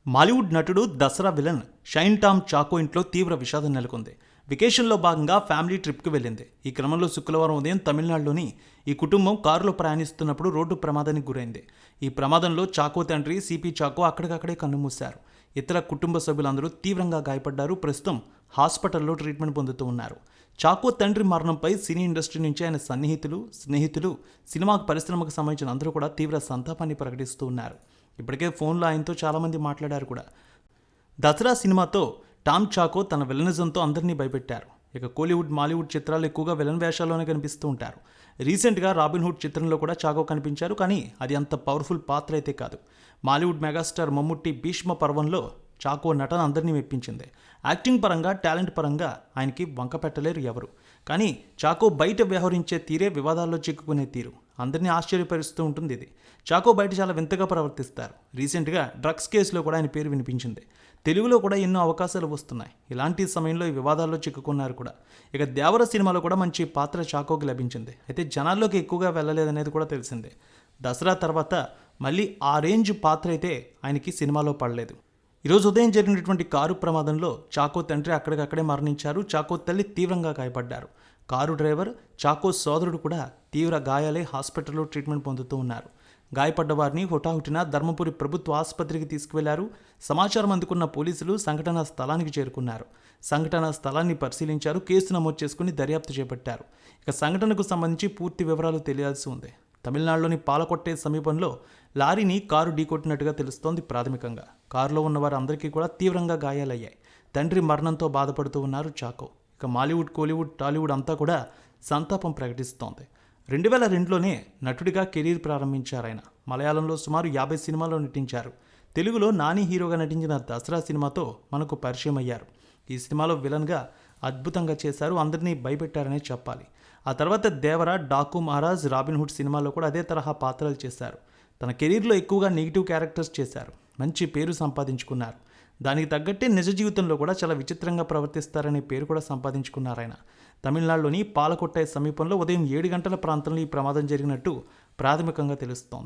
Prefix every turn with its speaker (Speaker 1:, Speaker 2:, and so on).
Speaker 1: మాలీవుడ్ నటుడు దసరా విలన్ షైన్ టామ్ చాకో ఇంట్లో తీవ్ర విషాదం నెలకొంది. వెకేషన్లో భాగంగా ఫ్యామిలీ ట్రిప్కి వెళ్ళింది. ఈ క్రమంలో శుక్రవారం ఉదయం తమిళనాడులోని ఈ కుటుంబం కారులో ప్రయాణిస్తున్నప్పుడు రోడ్డు ప్రమాదానికి గురైంది. ఈ ప్రమాదంలో చాకో తండ్రి సిపి చాకో అక్కడికక్కడే కన్నుమూశారు. ఇతర కుటుంబ సభ్యులందరూ తీవ్రంగా గాయపడ్డారు. ప్రస్తుతం హాస్పిటల్లో ట్రీట్మెంట్ పొందుతూ ఉన్నారు. చాకో తండ్రి మరణంపై సినీ ఇండస్ట్రీ నుంచి ఆయన స్నేహితులు సినిమా పరిశ్రమకు సంబంధించిన అందరూ కూడా తీవ్ర సంతాపాన్ని ప్రకటిస్తూ ఉన్నారు. ఇప్పటికే ఫోన్లో ఆయనతో చాలామంది మాట్లాడారు కూడా. దసరా సినిమాతో టామ్ చాకో తన విలనిజంతో అందరినీ భయపెట్టారు. ఇక కోలీవుడ్ మాలీవుడ్ చిత్రాలు ఎక్కువగా విలన్ వేషాల్లోనే కనిపిస్తూ ఉంటారు. రీసెంట్గా రాబిన్హుడ్ చిత్రంలో కూడా చాకో కనిపించారు. కానీ అది అంత పవర్ఫుల్ పాత్ర అయితే కాదు. మాలీవుడ్ మెగాస్టార్ మమ్ముట్టి భీష్మ పర్వంలో చాకో నటన అందరినీ మెప్పించింది. యాక్టింగ్ పరంగా, టాలెంట్ పరంగా ఆయనకి వంక పెట్టలేరు ఎవరు. కానీ చాకో బయట వ్యవహరించే తీరే వివాదాల్లో చిక్కుకునే తీరు అందరినీ ఆశ్చర్యపరుస్తూ ఉంటుంది. ఇది చాకో బయట చాలా వింతగా ప్రవర్తిస్తారు. రీసెంట్గా డ్రగ్స్ కేసులో కూడా ఆయన పేరు వినిపించింది. తెలుగులో కూడా ఎన్నో అవకాశాలు వస్తున్నాయి. ఇలాంటి సమయంలో ఈ వివాదాల్లో చిక్కుకున్నారు కూడా. ఇక దేవర సినిమాలో కూడా మంచి పాత్ర చాకోకి లభించింది. అయితే జనాల్లోకి ఎక్కువగా వెళ్ళలేదనేది కూడా తెలిసిందే. దసరా తర్వాత మళ్ళీ ఆ రేంజ్ పాత్ర అయితే ఆయనకి సినిమాలో పడలేదు. ఈరోజు ఉదయం జరిగినటువంటి కారు ప్రమాదంలో చాకో తండ్రి అక్కడికక్కడే మరణించారు. చాకో తల్లి తీవ్రంగా గాయపడ్డారు. కారు డ్రైవర్, చాకో సోదరుడు కూడా తీవ్ర గాయాలై హాస్పిటల్లో ట్రీట్మెంట్ పొందుతూ ఉన్నారు. గాయపడ్డ వారిని హుటాహుటిన ధర్మపురి ప్రభుత్వ ఆసుపత్రికి తీసుకువెళ్లారు. సమాచారం అందుకున్న పోలీసులు సంఘటనా స్థలానికి చేరుకున్నారు. సంఘటనా స్థలాన్ని పరిశీలించారు. కేసు నమోదు చేసుకుని దర్యాప్తు చేపట్టారు. ఇక సంఘటనకు సంబంధించి పూర్తి వివరాలు తెలియాల్సి ఉంది. తమిళనాడులోని పాలకొట్టే సమీపంలో లారీని కారు ఢీకొట్టినట్టుగా తెలుస్తోంది ప్రాథమికంగా. కారులో ఉన్న వారందరికీ కూడా తీవ్రంగా గాయాలయ్యాయి. తండ్రి మరణంతో బాధపడుతూ ఉన్నారు చాకో. ఇక మాలీవుడ్, కోలీవుడ్, టాలీవుడ్ అంతా కూడా సంతాపం ప్రకటిస్తోంది. 2002లోనే నటుడిగా కెరీర్ ప్రారంభించారు ఆయన. మలయాళంలో సుమారు 50 సినిమాల్లో నటించారు. తెలుగులో నాని హీరోగా నటించిన దసరా సినిమాతో మనకు పరిచయం అయ్యారు. ఈ సినిమాలో విలన్గా అద్భుతంగా చేశారు. అందరినీ భయపెట్టారనే చెప్పాలి. ఆ తర్వాత దేవర, డాకు మహారాజ్, రాబిన్హుడ్ సినిమాల్లో కూడా అదే తరహా పాత్రలు చేశారు. తన కెరీర్లో ఎక్కువగా నెగిటివ్ క్యారెక్టర్స్ చేశారు. మంచి పేరు సంపాదించుకున్నారు. దానికి తగ్గట్టే నిజ జీవితంలో కూడా చాలా విచిత్రంగా ప్రవర్తిస్తారనే పేరు కూడా సంపాదించుకున్నారు ఆయన. తమిళనాడులోని పాలకొట్టై సమీపంలో ఉదయం 7 గంటల ప్రాంతంలో ఈ ప్రమాదం జరిగినట్టు ప్రాథమికంగా తెలుస్తోంది.